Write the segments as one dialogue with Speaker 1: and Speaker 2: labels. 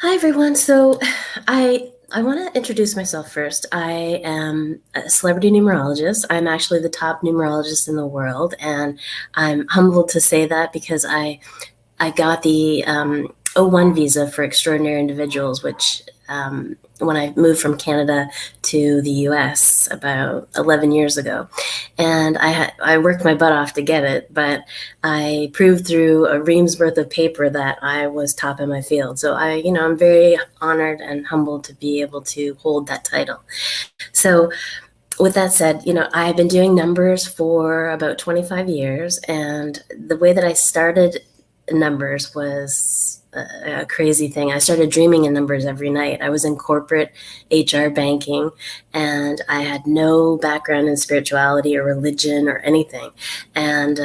Speaker 1: Hi everyone. So I want to introduce myself first. I am a celebrity numerologist. I'm actually the top numerologist in the world, and I'm humbled to say that because I got the O1 visa for extraordinary individuals, which when I moved from Canada to the US about 11 years ago. And I worked my butt off to get it, but I proved through a ream's worth of paper that I was top in my field. So I'm very honored and humbled to be able to hold that title. So with that said, I've been doing numbers for about 25 years, and the way that I started numbers was a crazy thing. I started dreaming in numbers every night. I was in corporate HR banking, and I had no background in spirituality or religion or anything. And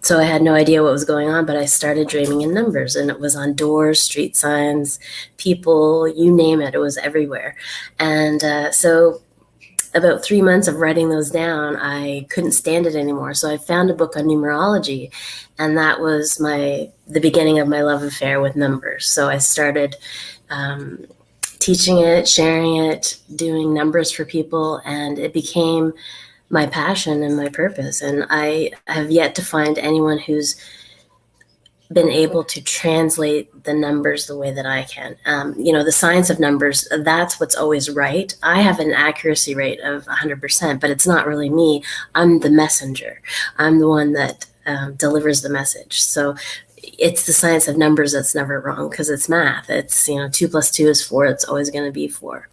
Speaker 1: so I had no idea what was going on, but I started dreaming in numbers, and it was on doors, street signs, people, you name it, it was everywhere. And so about 3 months of writing those down, I couldn't stand it anymore. So I found a book on numerology, and that was the beginning of my love affair with numbers. So I started teaching it, sharing it, doing numbers for people, and it became my passion and my purpose. And I have yet to find anyone who's been able to translate the numbers the way that I can. The science of numbers, that's what's always right. I have an accuracy rate of 100%, but it's not really me. I'm the messenger. I'm the one that delivers the message. So it's the science of numbers that's never wrong because it's math. It's, 2 + 2 is 4. It's always going to be 4.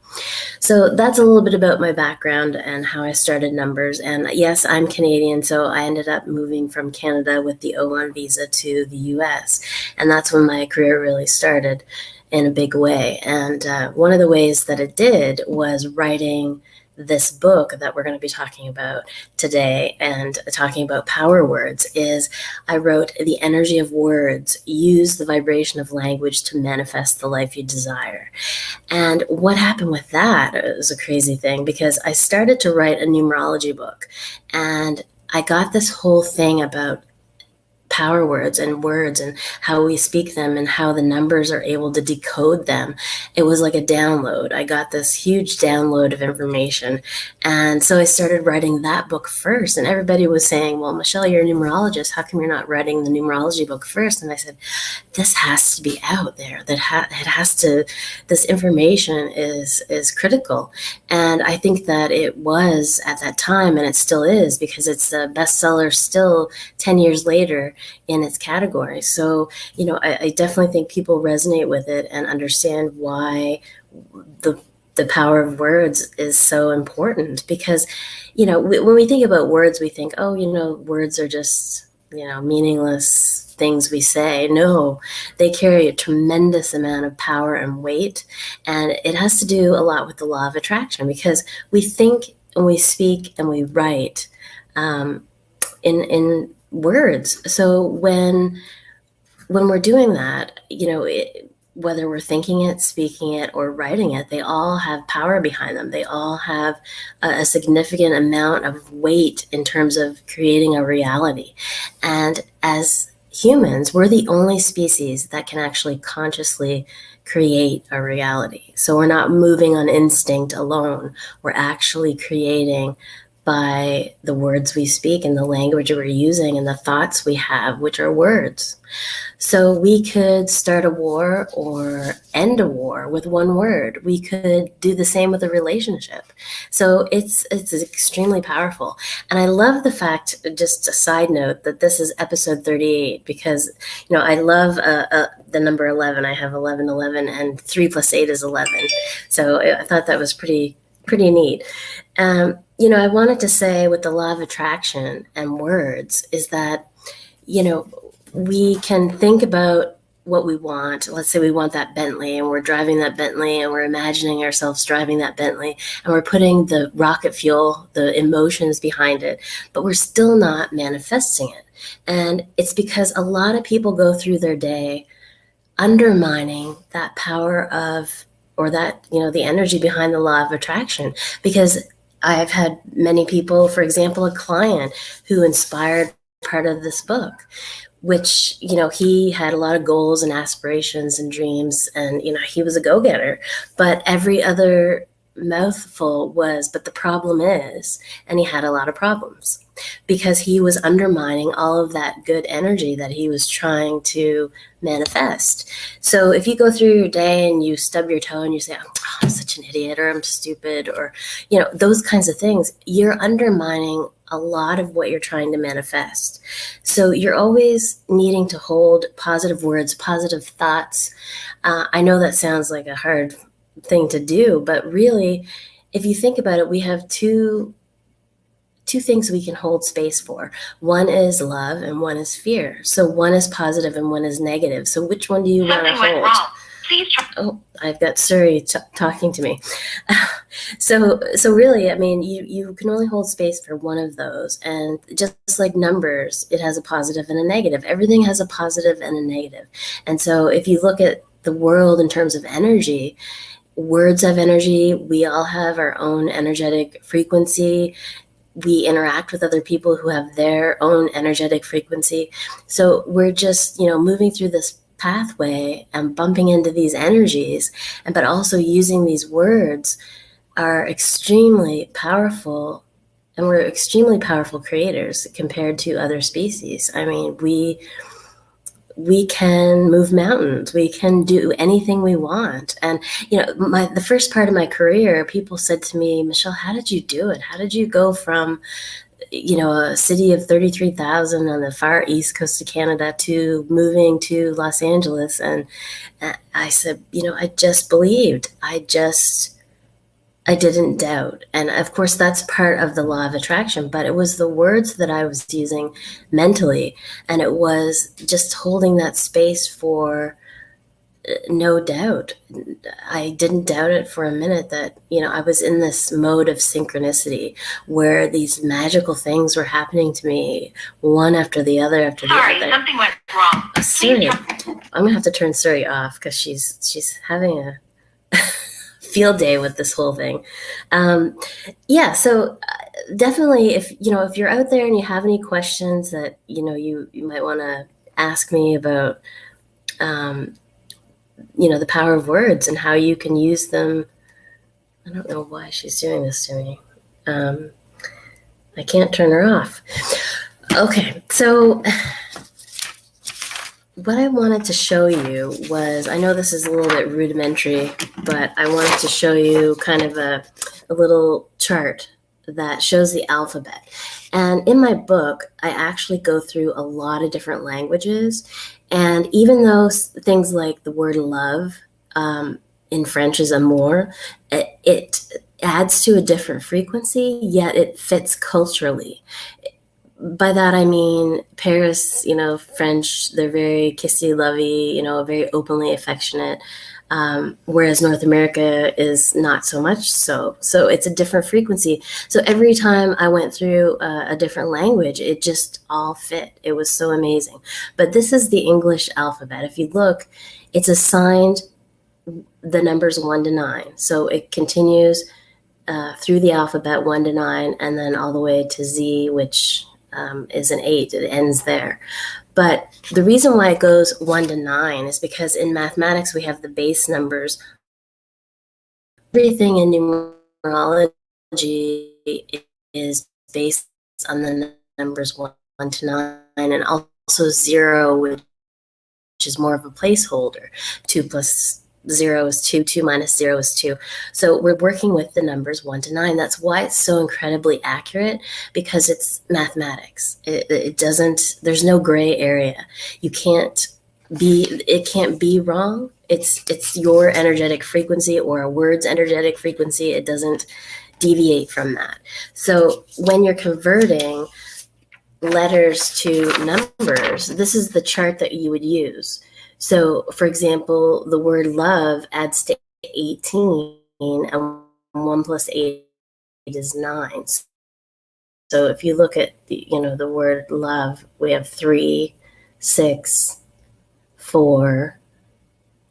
Speaker 1: So that's a little bit about my background and how I started numbers. And yes, I'm Canadian, so I ended up moving from Canada with the O1 visa to the US. And that's when my career really started in a big way. And one of the ways that it did was writing this book that we're going to be talking about today and talking about power words. Is I wrote The Energy of Words. Use the vibration of language to manifest the life you desire. And what happened with that, it was a crazy thing because I started to write a numerology book, and I got this whole thing about power words and how we speak them and how the numbers are able to decode them. It was like a download. I got this huge download of information. And so I started writing that book first. And everybody was saying, well, Michelle, you're a numerologist. How come you're not writing the numerology book first? And I said, this has to be out there. It has to, this information is critical. And I think that it was at that time, and it still is, because it's a bestseller still 10 years later in its category. So, I definitely think people resonate with it and understand why the power of words is so important. Because, when we think about words, we think, oh, words are just, meaningless things we say. No, they carry a tremendous amount of power and weight. And it has to do a lot with the law of attraction, because we think and we speak and we write in words. So when we're doing that, whether we're thinking it, speaking it, or writing it, they all have power behind them. They all have a significant amount of weight in terms of creating a reality. And as humans, we're the only species that can actually consciously create a reality. So we're not moving on instinct alone. We're actually creating by the words we speak and the language we're using and the thoughts we have, which are words. So we could start a war or end a war with one word. We could do the same with a relationship. So it's extremely powerful. And I love the fact, just a side note, that this is episode 38, because, I love the number 11. I have 1111, and 3 + 8 is 11. So I thought that was pretty neat. I wanted to say with the law of attraction and words is that, we can think about what we want. Let's say we want that Bentley, and we're driving that Bentley, and we're imagining ourselves driving that Bentley, and we're putting the rocket fuel, the emotions behind it, but we're still not manifesting it. And it's because a lot of people go through their day undermining that power of, or that, the energy behind the law of attraction. Because I've had many people, for example, a client who inspired part of this book, which, he had a lot of goals and aspirations and dreams, and, he was a go-getter. But every other mouthful was, but the problem is, and he had a lot of problems because he was undermining all of that good energy that he was trying to manifest. So if you go through your day and you stub your toe and you say, oh, I'm such an idiot, or I'm stupid, or, those kinds of things, you're undermining a lot of what you're trying to manifest. So you're always needing to hold positive words, positive thoughts. I know that sounds like a hard thing to do, but really, if you think about it, we have two things we can hold space for. One is love and one is fear. So one is positive and one is negative. So which one do you want to hold? Wrong. Please try. Oh, I've got Suri talking to me. So really, I mean, you can only hold space for one of those. And just like numbers, it has a positive and a negative. Everything has a positive and a negative. And so if you look at the world in terms of energy, words have energy. We all have our own energetic frequency. We interact with other people who have their own energetic frequency. So we're just, moving through this pathway and bumping into these energies, but also using these words are extremely powerful, and we're extremely powerful creators compared to other species. I mean, we can move mountains. We can do anything we want. And, the first part of my career, people said to me, Michelle, how did you do it? How did you go from, a city of 33,000 on the far east coast of Canada to moving to Los Angeles? And I said, I just believed. I didn't doubt. And of course, that's part of the law of attraction, but it was the words that I was using mentally. And it was just holding that space for no doubt. I didn't doubt it for a minute that, I was in this mode of synchronicity where these magical things were happening to me, one after the other after the other. Sorry, something went wrong. Suri, I'm going to have to turn Suri off because she's having a field day with this whole thing. So definitely, if you're out there and you have any questions that you might want to ask me about, the power of words and how you can use them. I don't know why she's doing this to me. I can't turn her off. Okay, so what I wanted to show you was, I know this is a little bit rudimentary, but I wanted to show you kind of a little chart that shows the alphabet. And in my book, I actually go through a lot of different languages. And even though things like the word love in French is amour, it adds to a different frequency, yet it fits culturally. By that, I mean, Paris, French, they're very kissy-lovey, very openly affectionate, whereas North America is not so much so. So it's a different frequency. So every time I went through a different language, it just all fit. It was so amazing. But this is the English alphabet. If you look, it's assigned the numbers 1 to 9. So it continues through the alphabet 1 to 9, and then all the way to Z, which is an 8. It ends there. But the reason why it goes 1 to 9 is because in mathematics, we have the base numbers. Everything in numerology is based on the numbers 1 to 9, and also 0, which is more of a placeholder. 2 plus 0 is 2, 2 minus 0 is 2. So we're working with the numbers 1 to 9. That's why it's so incredibly accurate, because it's mathematics. It doesn't, there's no gray area. It can't be wrong. It's your energetic frequency or a word's energetic frequency. It doesn't deviate from that. So when you're converting letters to numbers, this is the chart that you would use. So, for example, the word love adds to 18, and 1 plus 8 is 9. So if you look at the word love, we have 3, 6, 4,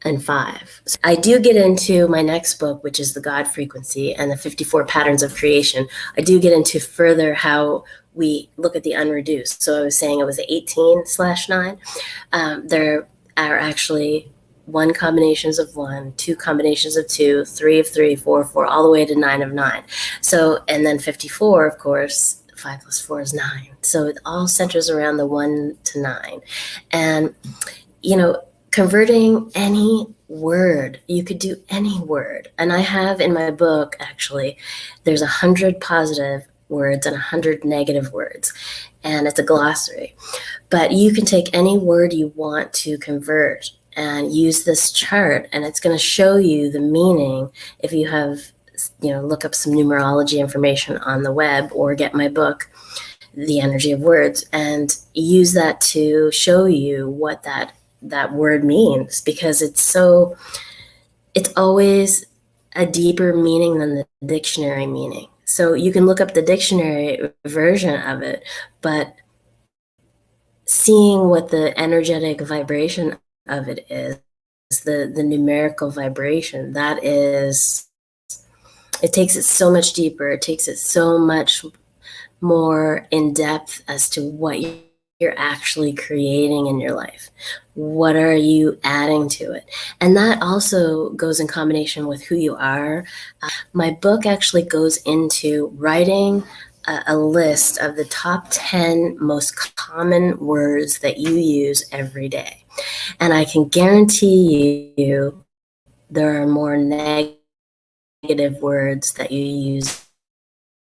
Speaker 1: and 5. So I do get into my next book, which is The God Frequency and the 54 Patterns of Creation. I do get into further how we look at the unreduced. So I was saying it was 18/9. There are actually 1 combinations of 1, 2 combinations of 2, 3 of 3, 4 of 4, all the way to 9 of 9. So, and then 54, of course, 5 plus 4 is 9. So it all centers around the 1 to 9. And, you know, converting any word, you could do any word. And I have in my book, actually, there's 100 positive words and 100 negative words. And it's a glossary. But you can take any word you want to convert and use this chart, and it's going to show you the meaning. If you have, look up some numerology information on the web or get my book, The Energy of Words, and use that to show you what that word means, because it's always a deeper meaning than the dictionary meaning. So you can look up the dictionary version of it, but seeing what the energetic vibration of it is, the numerical vibration, that is, it takes it so much deeper. It takes it so much more in depth as to what you're actually creating in your life. What are you adding to it? And that also goes in combination with who you are. My book actually goes into writing a list of the top 10 most common words that you use every day. And I can guarantee you there are more negative words that you use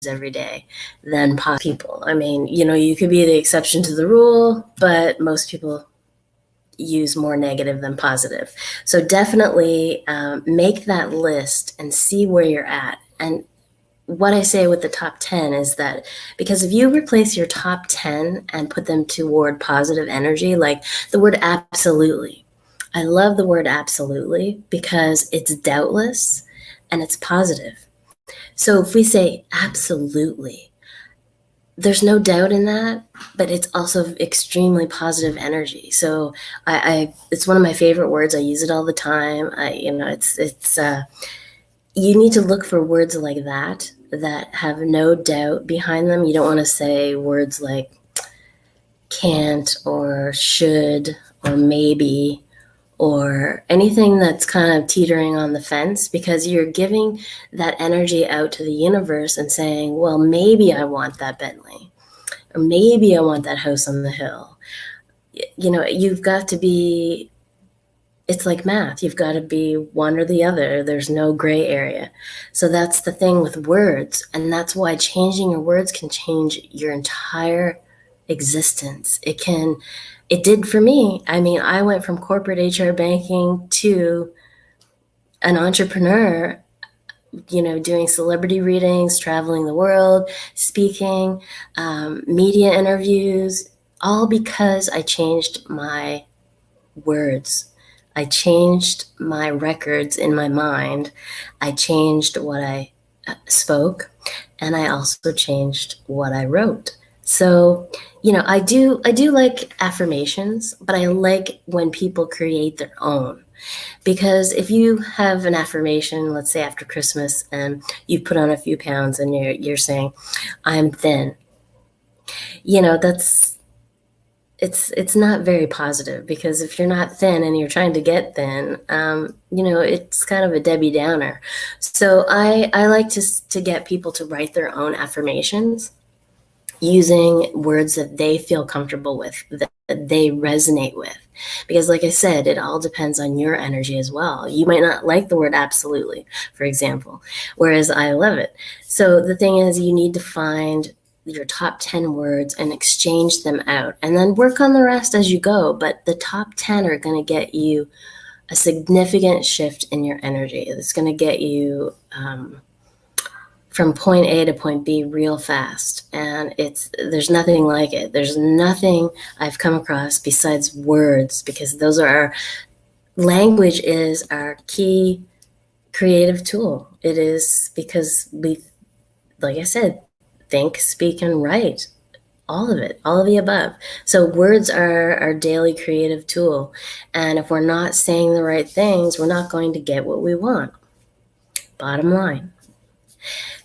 Speaker 1: every day than people. I mean, you could be the exception to the rule, but most people use more negative than positive. So definitely make that list and see where you're at. And what I say with the top 10 is that, because if you replace your top 10 and put them toward positive energy, like the word absolutely. I love the word absolutely because it's doubtless and it's positive. So if we say absolutely, there's no doubt in that, but it's also extremely positive energy. So it's one of my favorite words. I use it all the time. You need to look for words like that have no doubt behind them. You don't want to say words like can't or should or maybe or anything that's kind of teetering on the fence, because you're giving that energy out to the universe and saying, well, maybe I want that Bentley, or maybe I want that house on the hill. You've got to be, it's like math. You've got to be one or the other. There's no gray area. So that's the thing with words. And that's why changing your words can change your entire existence. It did for me. I mean, I went from corporate HR banking to an entrepreneur, doing celebrity readings, traveling the world, speaking, media interviews, all because I changed my words. I changed my records in my mind. I changed what I spoke, and I also changed what I wrote. So, I do like affirmations, but I like when people create their own. Because if you have an affirmation, let's say after Christmas, and you put on a few pounds and you're saying, I'm thin, it's not very positive, because if you're not thin and you're trying to get thin, it's kind of a Debbie Downer. So I like to get people to write their own affirmations using words that they feel comfortable with, that they resonate with. Because like I said, it all depends on your energy as well. You might not like the word absolutely, for example, whereas I love it. So the thing is, you need to find your top 10 words and exchange them out, and then work on the rest as you go. But the top 10 are going to get you a significant shift in your energy. It's going to get you from point A to point B real fast. And there's nothing like it. There's nothing I've come across besides words, because language is our key creative tool. It is, because we, like I said, think, speak, and write All of it, all of the above. So words are our daily creative tool. And if we're not saying the right things, we're not going to get what we want. Bottom line.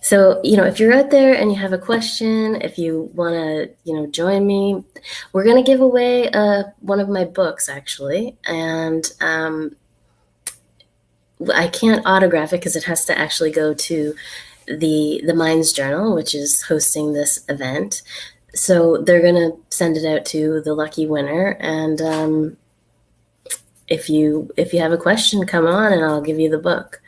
Speaker 1: So, if you're out there and you have a question, if you want to, join me, we're going to give away one of my books, actually. And I can't autograph it because it has to actually go to the Minds Journal, which is hosting this event. So they're going to send it out to the lucky winner. And if you have a question, come on and I'll give you the book.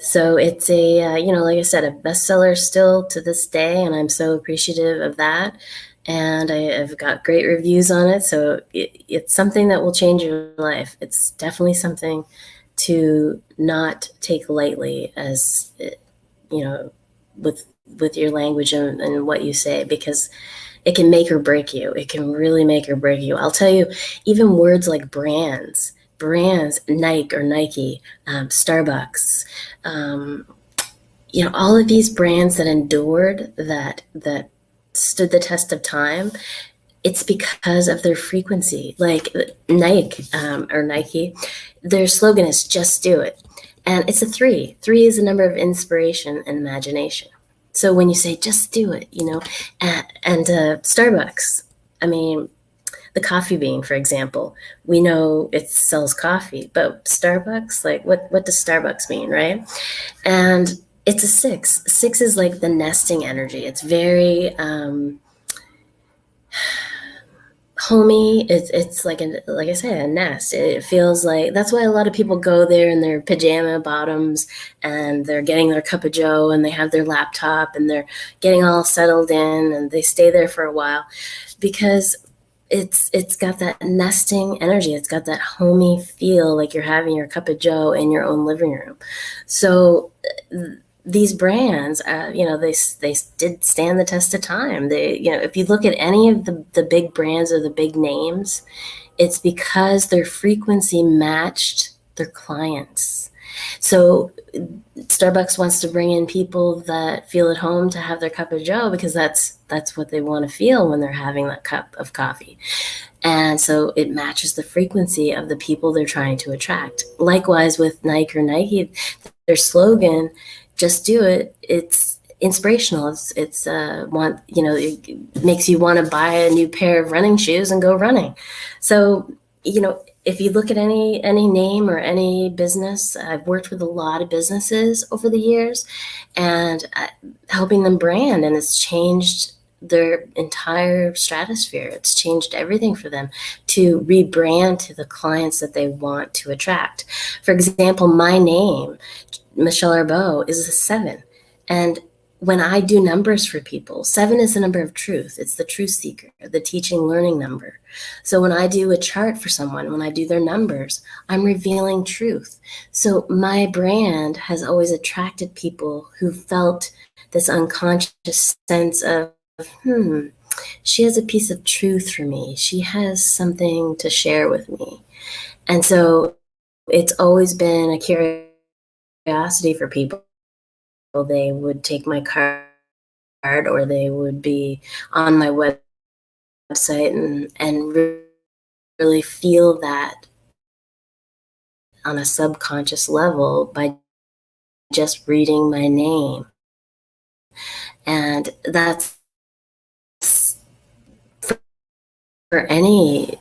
Speaker 1: So it's like I said, a bestseller still to this day, and I'm so appreciative of that. And I've got great reviews on it, so it's something that will change your life. It's definitely something to not take lightly, as with your language and what you say, because it can make or break you. It can really make or break you. I'll tell you, even words like brands, Nike or Nike, Starbucks, all of these brands that endured, that stood the test of time. It's because of their frequency. Like Nike, their slogan is "Just do it," and it's a 3. 3 is the number of inspiration and imagination. So when you say "Just do it," and Starbucks, I mean, the coffee bean, for example, we know it sells coffee, but Starbucks, like what does Starbucks mean, right? And it's a 6. 6 is like the nesting energy. It's very homey. It's like I say, a nest. It feels like that's why a lot of people go there in their pajama bottoms and they're getting their cup of joe and they have their laptop and they're getting all settled in and they stay there for a while, because it's got that nesting energy. It's got that homey feel, like you're having your cup of joe in your own living room. So these brands, they did stand the test of time. If you look at any of the big brands or the big names, it's because their frequency matched their clients. So Starbucks wants to bring in people that feel at home to have their cup of joe, because that's what they want to feel when they're having that cup of coffee. And so it matches the frequency of the people they're trying to attract. Likewise with Nike, their slogan, "Just do it." It's inspirational. It makes you want to buy a new pair of running shoes and go running. So, if you look at any name or any business, I've worked with a lot of businesses over the years and helping them brand, and it's changed their entire stratosphere. It's changed everything for them to rebrand to the clients that they want to attract. For example, my name, Michelle Arbeau, is a 7. And when I do numbers for people, 7 is the number of truth. It's the truth seeker, the teaching, learning number. So when I do a chart for someone, when I do their numbers, I'm revealing truth. So my brand has always attracted people who felt this unconscious sense of, she has a piece of truth for me. She has something to share with me. And so it's always been a curiosity for people. They would take my card, or they would be on my website and really feel that on a subconscious level by just reading my name. And that's for any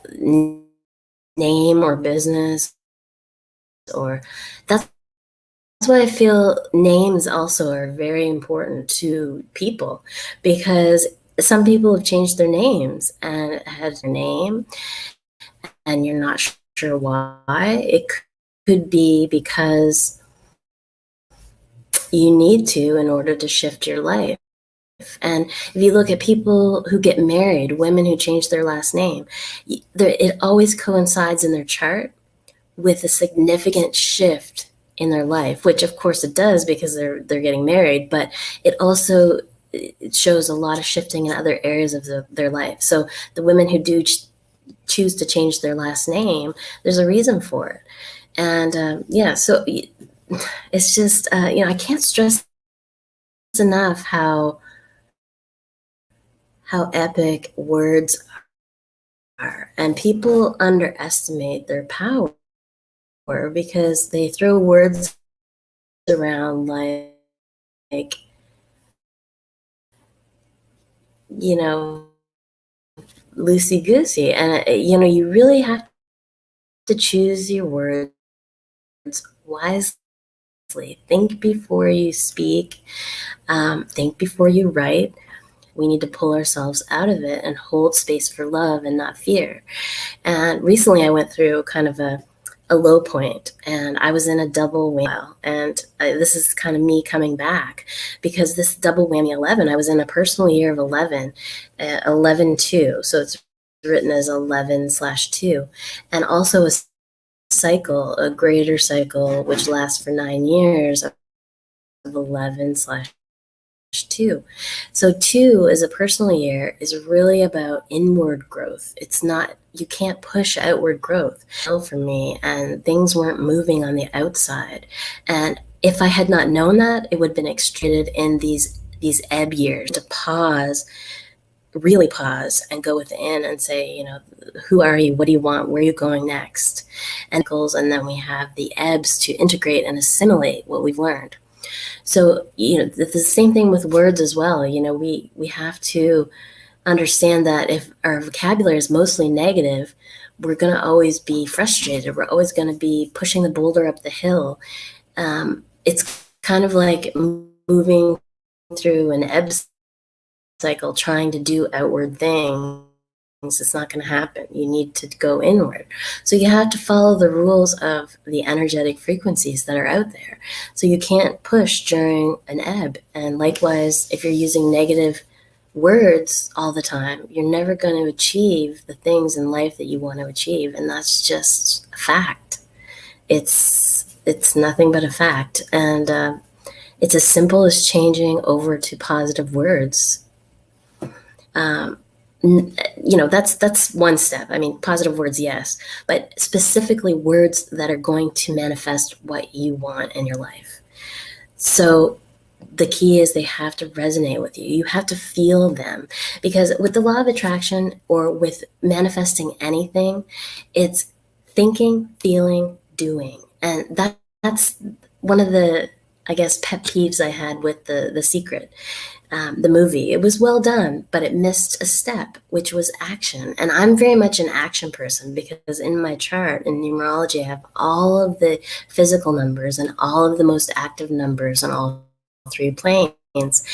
Speaker 1: name or business, or that's why I feel names also are very important to people, because some people have changed their names and had their name and you're not sure why. It could be because you need to in order to shift your life. And if you look at people who get married, women who change their last name, it always coincides in their chart with a significant shift in their life, which of course it does because they're getting married, but it shows a lot of shifting in other areas of their life. So the women who do choose to change their last name, there's a reason for it. And so it's just, I can't stress enough how how epic words are. And people underestimate their power because they throw words around like you know, loosey goosey. And, you really have to choose your words wisely. Think before you speak, think before you write. We need to pull ourselves out of it and hold space for love and not fear. And recently I went through kind of a low point, and I was in a double whammy. And this is kind of me coming back, because this double whammy 11, I was in a personal year of 11, 11-2. So it's written as 11/2. And also a cycle, a greater cycle, which lasts for 9 years, of 11/2. So 2 as a personal year is really about inward growth. It's not, you can't push outward growth. For me, and things weren't moving on the outside. And if I had not known that, it would have been extruded in these ebb years. To pause, really pause, and go within and say, who are you? What do you want? Where are you going next? And then we have the ebbs to integrate and assimilate what we've learned. So, the same thing with words as well. We have to understand that if our vocabulary is mostly negative, we're going to always be frustrated. We're always going to be pushing the boulder up the hill. It's kind of like moving through an ebb cycle, trying to do outward things. It's not going to happen. You need to go inward. So you have to follow the rules of the energetic frequencies that are out there. So you can't push during an ebb. And likewise, if you're using negative words all the time, you're never going to achieve the things in life that you want to achieve. And that's just a fact. It's nothing but a fact. And it's as simple as changing over to positive words. That's one step. I mean, positive words, yes, but specifically words that are going to manifest what you want in your life. So the key is they have to resonate with you. You have to feel them, because with the law of attraction, or with manifesting anything, it's thinking, feeling, doing. And that's one of the, I guess, pet peeves I had with The Secret. The movie. It was well done, but it missed a step, which was action. And I'm very much an action person, because in my chart in numerology, I have all of the physical numbers and all of the most active numbers on all 3 planes.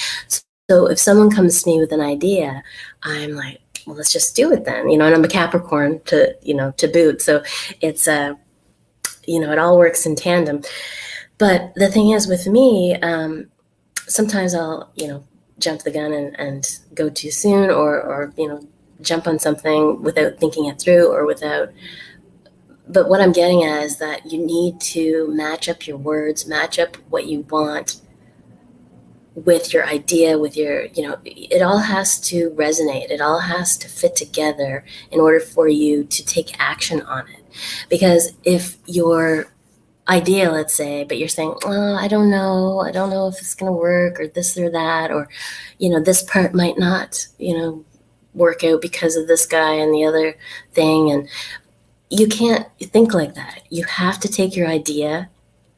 Speaker 1: So if someone comes to me with an idea, I'm like, well, let's just do it then. And I'm a Capricorn to boot. So it's it all works in tandem. But the thing is with me, sometimes I'll, jump the gun and go too soon, or jump on something without thinking it through, but what I'm getting at is that you need to match up your words, match up what you want with your idea, with your, it all has to resonate. It all has to fit together in order for you to take action on it. Because if your idea, let's say, but you're saying, oh, I don't know if it's going to work, or this or that, or, this part might not, work out because of this guy and the other thing. And you can't think like that. You have to take your idea,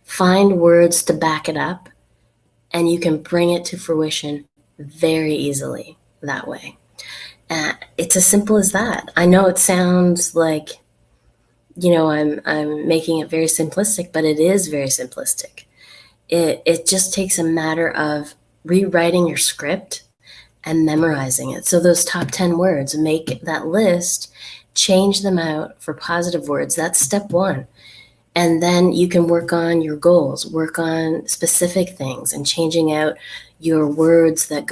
Speaker 1: find words to back it up, and you can bring it to fruition very easily that way. It's as simple as that. I know it sounds like, I'm making it very simplistic, but it is very simplistic. It just takes a matter of rewriting your script and memorizing it. So those top 10 words, make that list, change them out for positive words. That's step 1. And then you can work on your goals, work on specific things, and changing out your words that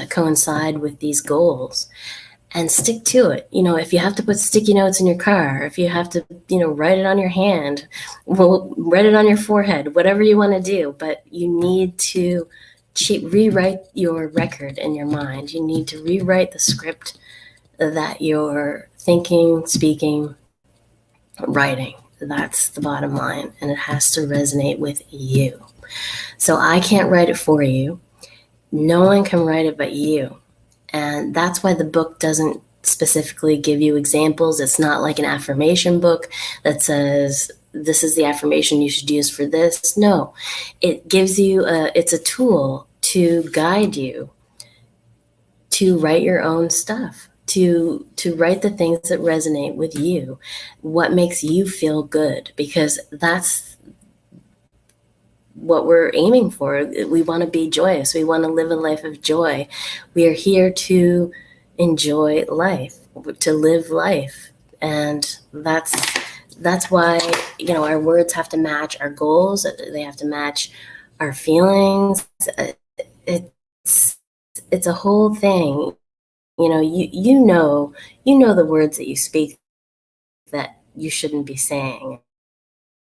Speaker 1: coincide with these goals. And stick to it. If you have to put sticky notes in your car, if you have to, write it on your hand, well, write it on your forehead, whatever you want to do. But you need to rewrite your record in your mind. You need to rewrite the script that you're thinking, speaking, writing. That's the bottom line. And it has to resonate with you. So I can't write it for you. No one can write it but you. And that's why the book doesn't specifically give you examples. It's not like an affirmation book that says, this is the affirmation you should use for this. No, it gives you it's a tool to guide you to write your own stuff, to write the things that resonate with you, what makes you feel good, because that's what we're aiming for. We want to be joyous. We want to live a life of joy. We are here to enjoy life, to live life. And that's why, our words have to match our goals. They have to match our feelings. It's a whole thing. You know the words that you speak that you shouldn't be saying.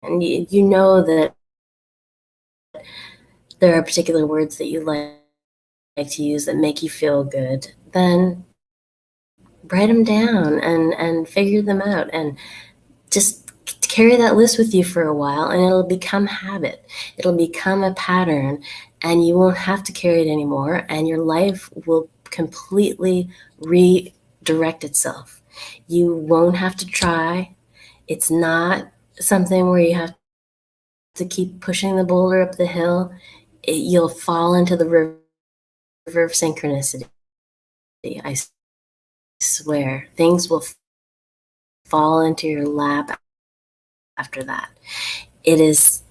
Speaker 1: And you know that there are particular words that you like to use that make you feel good. Then write them down and figure them out, and just carry that list with you for a while, and it'll become habit. It'll become a pattern, and you won't have to carry it anymore, and your life will completely redirect itself. You won't have to try. It's not something where you have to keep pushing the boulder up the hill. You'll fall into the river of synchronicity. I swear, things will fall into your lap after that. It is,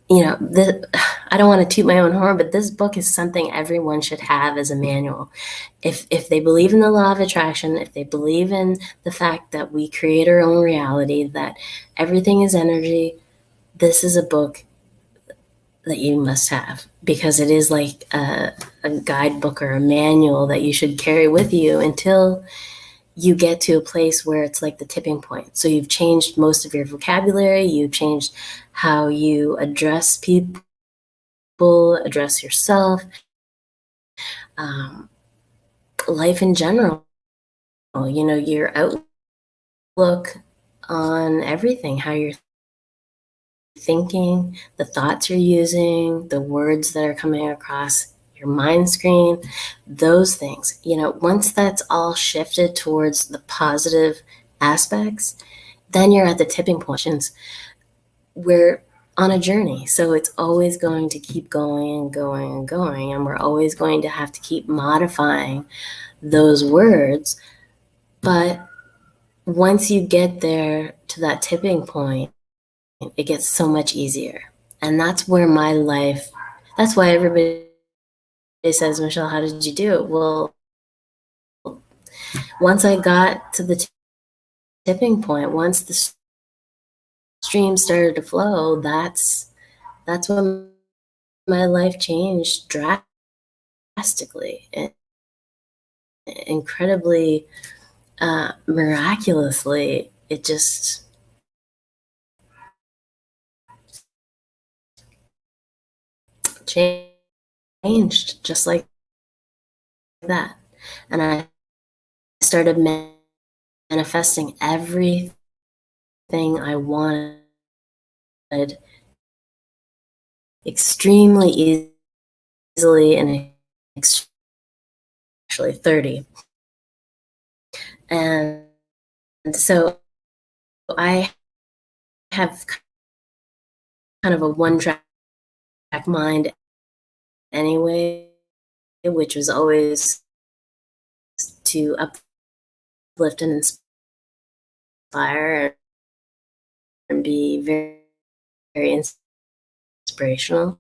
Speaker 1: I don't want to toot my own horn, but this book is something everyone should have as a manual. If they believe in the law of attraction, if they believe in the fact that we create our own reality, that everything is energy, this is a book that you must have, because it is like a guidebook or a manual that you should carry with you until you get to a place where it's like the tipping point. So you've changed most of your vocabulary, you've changed how you address people, address yourself, life in general, your outlook on everything, how you're thinking, the thoughts you're using, the words that are coming across your mind screen, those things. Once that's all shifted towards the positive aspects, then you're at the tipping point. We're on a journey, so it's always going to keep going and going and going, and we're always going to have to keep modifying those words. But once you get there to that tipping point, it gets so much easier. And that's where my life, that's why everybody says, Michelle, how did you do it? Well, once I got to the tipping point, once the stream started to flow, that's when my life changed drastically, incredibly, miraculously. It just changed just like that. And I started manifesting everything I wanted extremely easily and actually 30. And so I have kind of a one-track mind anyway, which was always to uplift and inspire and be very, very inspirational.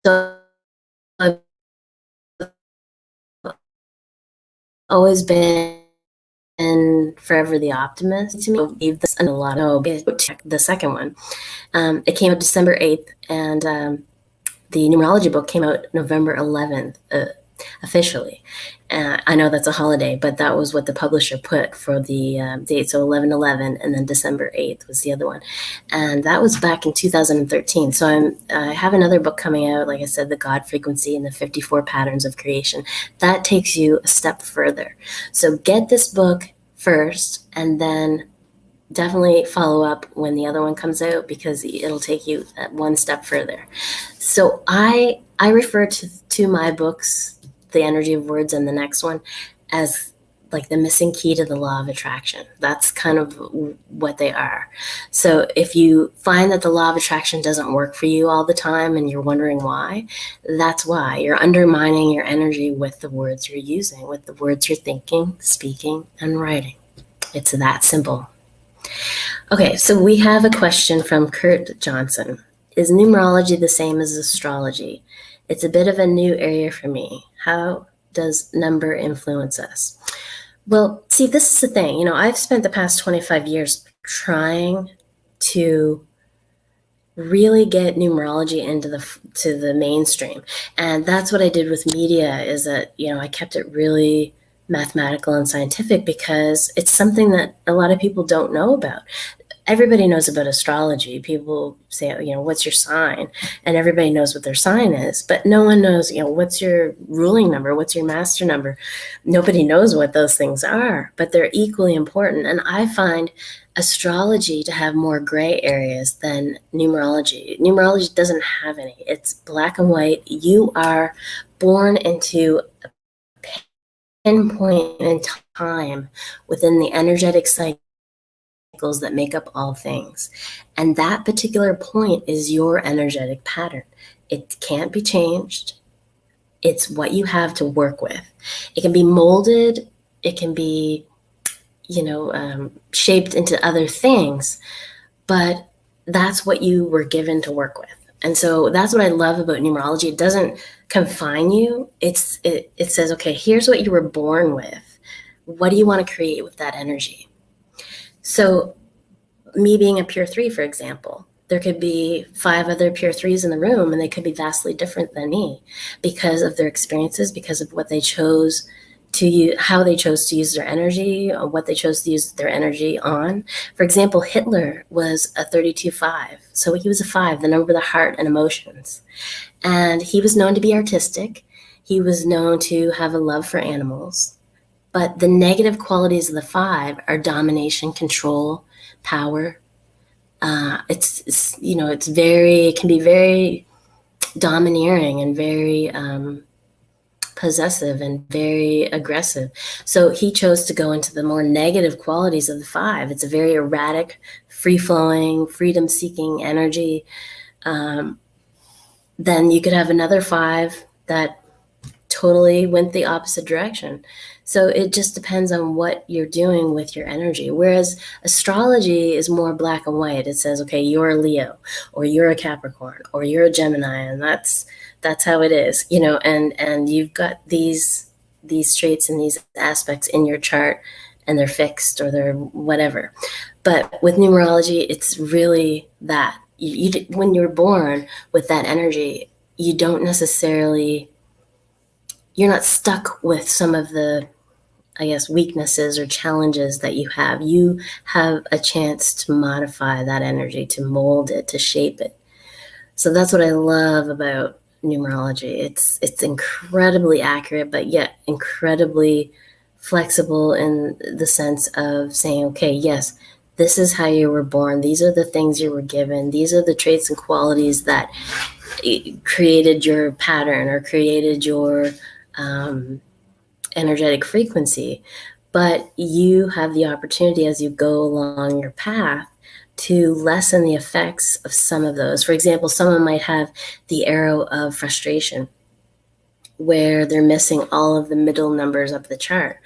Speaker 1: So I've always been forever the optimist to me. I believe this a lot. The second one. It came out December 8th, and the numerology book came out November 11th. officially. I know that's a holiday, but that was what the publisher put for the date. So 11/11, and then December 8th was the other one. And that was back in 2013. So I have another book coming out, like I said, The God Frequency and the 54 Patterns of Creation. That takes you a step further. So get this book first, and then definitely follow up when the other one comes out, because it'll take you one step further. So I refer to my books, The Energy of Words, and the next one, as like the missing key to the law of attraction. That's kind of what they are. So if you find that the law of attraction doesn't work for you all the time and you're wondering why, that's why. You're undermining your energy with the words you're using, with the words you're thinking, speaking, and writing. It's that simple. Okay, so we have a question from Kurt Johnson. Is numerology the same as astrology? It's a bit of a new area for me. How does number influence us? Well, see, this is the thing. I've spent the past 25 years trying to really get numerology into the mainstream. And that's what I did with media, is that, I kept it really mathematical and scientific, because it's something that a lot of people don't know about. Everybody knows about astrology. People say, what's your sign? And everybody knows what their sign is, but no one knows, what's your ruling number? What's your master number? Nobody knows what those things are, but they're equally important. And I find astrology to have more gray areas than numerology. Numerology doesn't have any. It's black and white. You are born into a pinpoint in time within the energetic cycle that make up all things. And that particular point is your energetic pattern. It can't be changed. It's what you have to work with. It can be molded. It can be, shaped into other things, but that's what you were given to work with. And so that's what I love about numerology. It doesn't confine you. It says, okay, here's what you were born with. What do you want to create with that energy? So me being a pure 3, for example, there could be 5 other pure 3s in the room, and they could be vastly different than me because of their experiences, because of what they chose to use, how they chose to use their energy, or what they chose to use their energy on. For example, Hitler was a 32-5. So he was a 5, the number of the heart and emotions. And he was known to be artistic. He was known to have a love for animals. But the negative qualities of the 5 are domination, control, power. It can be very domineering and very possessive and very aggressive. So he chose to go into the more negative qualities of the 5. It's a very erratic, free-flowing, freedom-seeking energy. Then you could have another 5 that totally went the opposite direction. So it just depends on what you're doing with your energy. Whereas astrology is more black and white. It says, okay, you're a Leo, or you're a Capricorn, or you're a Gemini, and that's how it is, and you've got these traits and these aspects in your chart, and they're fixed, or they're whatever. But with numerology, it's really that. When you're born with that energy, you're not stuck with some of the, weaknesses or challenges that you have. You have a chance to modify that energy, to mold it, to shape it. So that's what I love about numerology. It's incredibly accurate, but yet incredibly flexible in the sense of saying, okay, yes, this is how you were born. These are the things you were given. These are the traits and qualities that created your pattern or created your energetic frequency. But you have the opportunity as you go along your path to lessen the effects of some of those. For example, someone might have the arrow of frustration, where they're missing all of the middle numbers of the chart.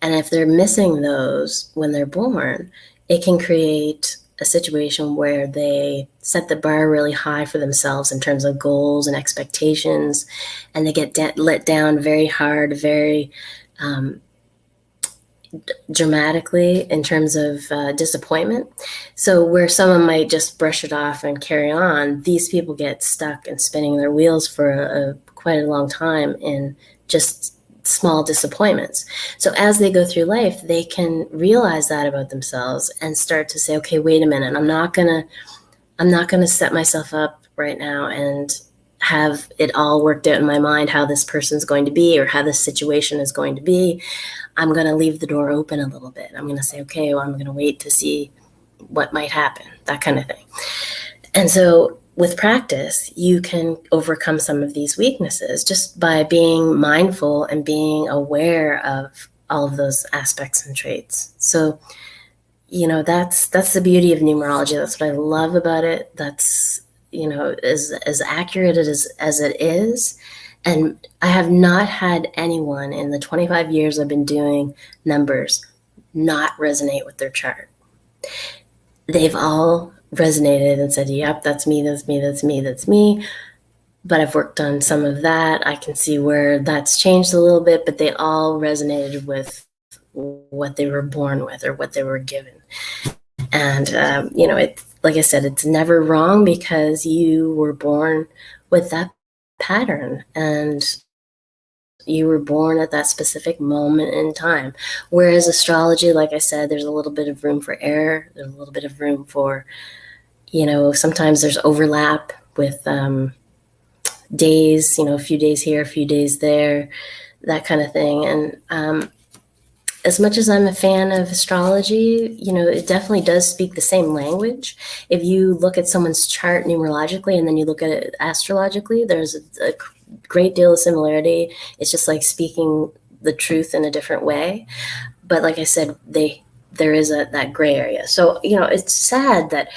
Speaker 1: And if they're missing those when they're born, it can create a situation where they set the bar really high for themselves in terms of goals and expectations, and they get let down very hard, very dramatically in terms of disappointment. So where someone might just brush it off and carry on, these people get stuck and spinning their wheels for a quite a long time in just small disappointments. So as they go through life, they can realize that about themselves and start to say, okay, wait a minute, I'm not gonna set myself up right now and have it all worked out in my mind how this person's going to be or how this situation is going to be. I'm going to leave the door open a little bit. I'm going to say, okay, well, I'm going to wait to see what might happen, that kind of thing. And so with practice, you can overcome some of these weaknesses just by being mindful and being aware of all of those aspects and traits. So, that's the beauty of numerology. That's what I love about it. That's, as accurate as it is. And I have not had anyone in the 25 years I've been doing numbers not resonate with their chart. They've all resonated and said, yep, that's me, that's me, that's me, that's me. But I've worked on some of that. I can see where that's changed a little bit, but they all resonated with what they were born with or what they were given. And, it's like I said, it's never wrong because you were born with that pattern and you were born at that specific moment in time. Whereas astrology, like I said, there's a little bit of room for error. There's a little bit of room for, sometimes there's overlap with days, a few days here, a few days there, that kind of thing. And as much as I'm a fan of astrology, it definitely does speak the same language. If you look at someone's chart numerologically and then you look at it astrologically, there's a great deal of similarity. It's just like speaking the truth in a different way. But like I said, there is that gray area. So, it's sad that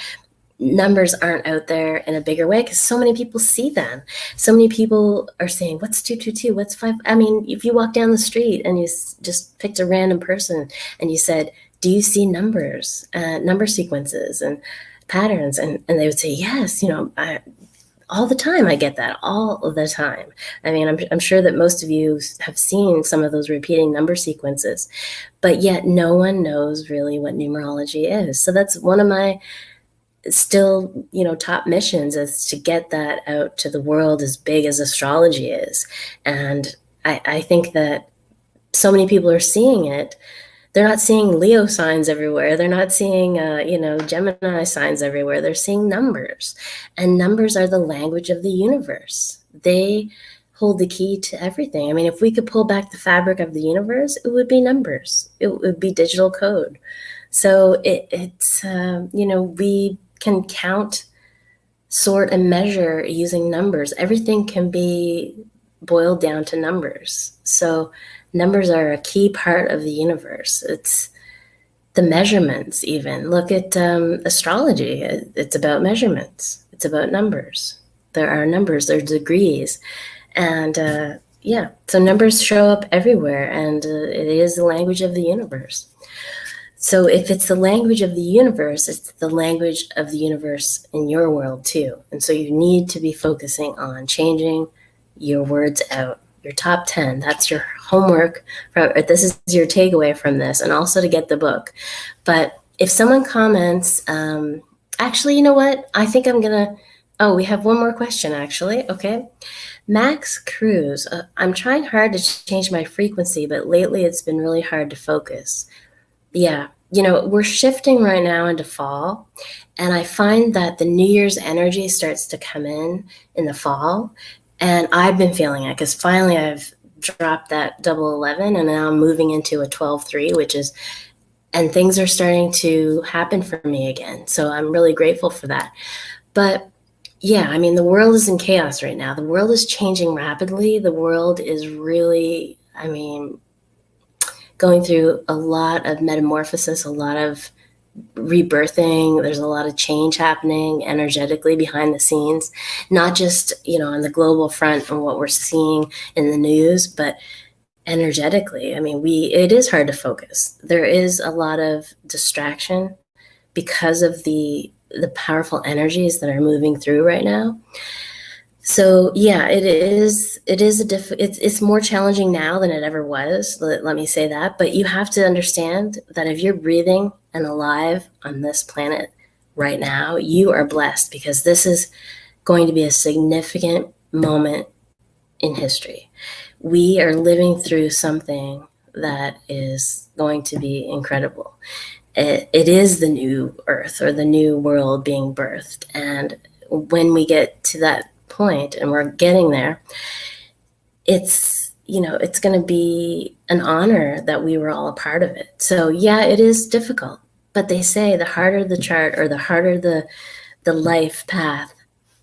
Speaker 1: numbers aren't out there in a bigger way because so many people see them. So many people are saying, what's 222? What's 5? I mean, if you walk down the street and you just picked a random person and you said, do you see numbers, number sequences and patterns? And they would say, yes, all the time. I get that all the time. I mean, I'm sure that most of you have seen some of those repeating number sequences, but yet no one knows really what numerology is. So that's one of my still, top missions is to get that out to the world as big as astrology is. And I think that so many people are seeing it. They're not seeing Leo signs everywhere. They're not seeing, Gemini signs everywhere. They're seeing numbers. And numbers are the language of the universe. They hold the key to everything. I mean, if we could pull back the fabric of the universe, it would be numbers. It would be digital code. So it's we can count, sort, and measure using numbers. Everything can be boiled down to numbers. So numbers are a key part of the universe. It's the measurements even. Look at astrology. It's about measurements. It's about numbers. There are numbers, there are degrees. And so numbers show up everywhere, and it is the language of the universe. So if it's the language of the universe, it's the language of the universe in your world too. And so you need to be focusing on changing your words out, your top 10. That's your homework. This is your takeaway from this, and also to get the book. But if someone comments, actually, you know what? I think I'm going to, we have one more question actually. Okay. Max Cruz, I'm trying hard to change my frequency, but lately it's been really hard to focus. Yeah, we're shifting right now into fall, and I find that the New Year's energy starts to come in the fall, and I've been feeling it because finally I've dropped that double 11, and now I'm moving into a 12-3, and things are starting to happen for me again. So I'm really grateful for that. But yeah, I mean, the world is in chaos right now. The world is changing rapidly. The world is really, going through a lot of metamorphosis, a lot of rebirthing. There's a lot of change happening energetically behind the scenes, not just, on the global front and what we're seeing in the news, but energetically. I mean, it is hard to focus. There is a lot of distraction because of the powerful energies that are moving through right now. So yeah, it's more challenging now than it ever was. Let me say that. But you have to understand that if you're breathing and alive on this planet right now, you are blessed, because this is going to be a significant moment in history. We are living through something that is going to be incredible. It is the new earth or the new world being birthed. And when we get to that point, and we're getting there, it's going to be an honor that we were all a part of it. So yeah, it is difficult, but they say the harder the chart, or the harder the life path,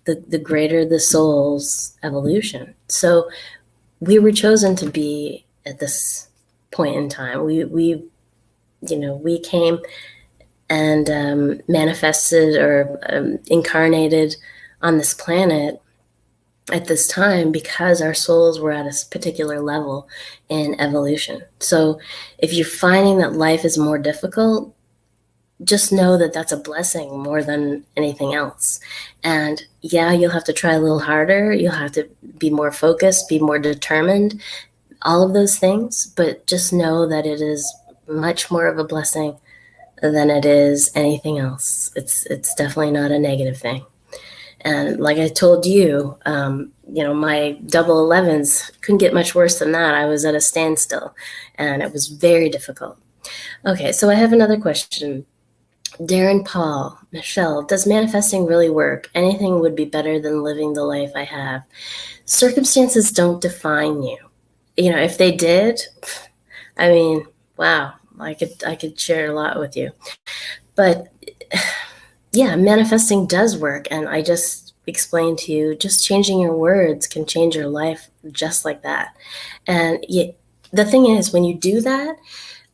Speaker 1: the greater the soul's evolution. So we were chosen to be at this point in time. We came and manifested or incarnated on this planet at this time because our souls were at a particular level in evolution. So if you're finding that life is more difficult, just know that that's a blessing more than anything else. And yeah, you'll have to try a little harder. You'll have to be more focused, be more determined, all of those things. But just know that it is much more of a blessing than it is anything else. It's definitely not a negative thing. And like I told you, my double 11s couldn't get much worse than that. I was at a standstill, and it was very difficult. Okay, so I have another question. Darren Paul, Michelle, does manifesting really work? Anything would be better than living the life I have. Circumstances don't define you. If they did, I mean, wow, I could share a lot with you. But yeah, manifesting does work. And I just explained to you, just changing your words can change your life just like that. And the thing is, when you do that,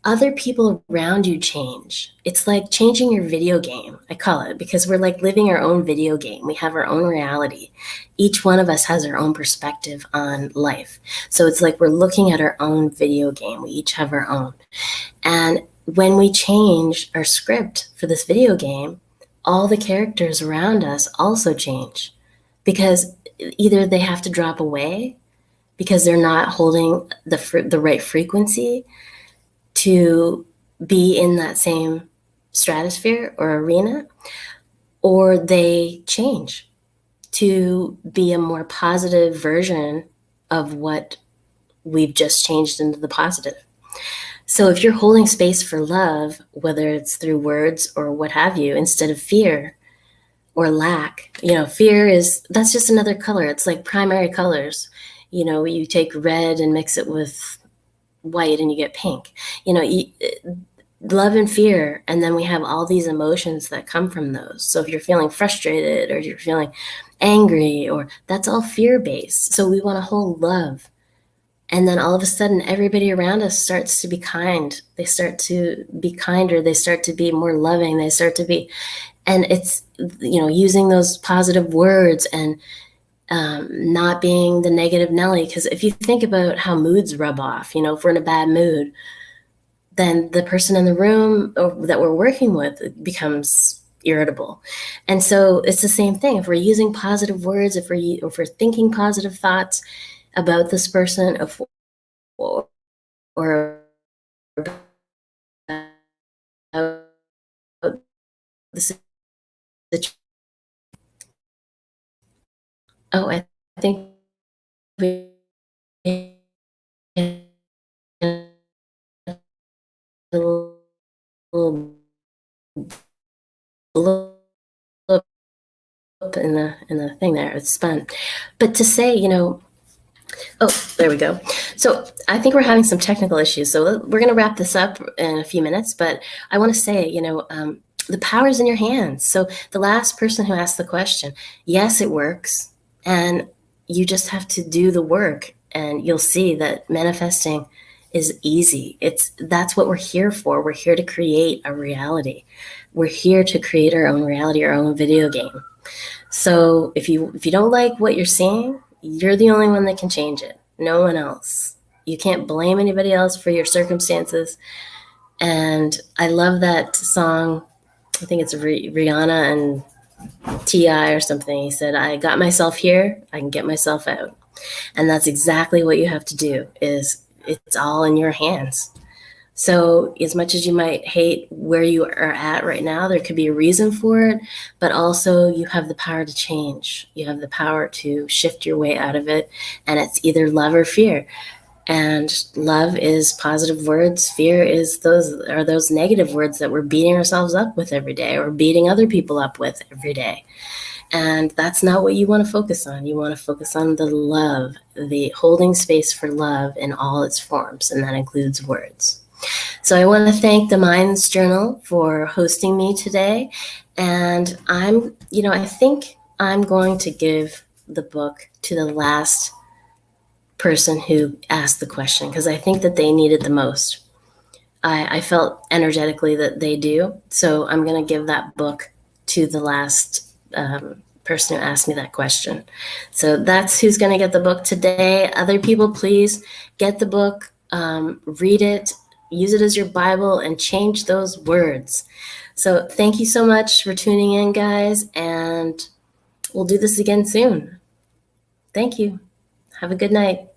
Speaker 1: other people around you change. It's like changing your video game, I call it, because we're like living our own video game. We have our own reality. Each one of us has our own perspective on life. So it's like we're looking at our own video game. We each have our own. And when we change our script for this video game, all the characters around us also change, because either they have to drop away because they're not holding the right frequency to be in that same stratosphere or arena, or they change to be a more positive version of what we've just changed into the positive. So if you're holding space for love, whether it's through words or what have you, instead of fear or lack, that's just another color. It's like primary colors. You take red and mix it with white and you get pink. Love and fear, and then we have all these emotions that come from those. So if you're feeling frustrated or you're feeling angry, or that's all fear-based. So we want to hold love. And then all of a sudden, everybody around us starts to be kind. They start to be kinder. They start to be more loving. They start to be, and it's, using those positive words and not being the negative Nelly. Because if you think about how moods rub off, if we're in a bad mood, then the person in the room that we're working with becomes irritable. And so it's the same thing. If we're using positive words, if we're thinking positive thoughts about this person, or about the situation. Oh, I think we had a little blow up in the thing there. It's spun. But to say, oh, there we go. So I think we're having some technical issues. So we're going to wrap this up in a few minutes. But I want to say, the power's in your hands. So the last person who asked the question, yes, it works. And you just have to do the work, and you'll see that manifesting is easy. That's what we're here for. We're here to create a reality. We're here to create our own reality, our own video game. So if you don't like what you're seeing, you're the only one that can change it. No one else. You can't blame anybody else for your circumstances. And I love that song. I think it's Rihanna and T.I. or something. He said, I got myself here, I can get myself out. And that's exactly what you have to do. It's all in your hands. So as much as you might hate where you are at right now, there could be a reason for it, but also you have the power to change. You have the power to shift your way out of it, and it's either love or fear. And love is positive words. Fear is those negative words that we're beating ourselves up with every day, or beating other people up with every day. And that's not what you want to focus on. You want to focus on the love, the holding space for love in all its forms, and that includes words. So I want to thank the Minds Journal for hosting me today. And I think I'm going to give the book to the last person who asked the question, because I think that they need it the most. I felt energetically that they do. So I'm going to give that book to the last person who asked me that question. So that's who's going to get the book today. Other people, please get the book, read it, use it as your Bible, and change those words. So thank you so much for tuning in, guys, and we'll do this again soon. Thank you. Have a good night.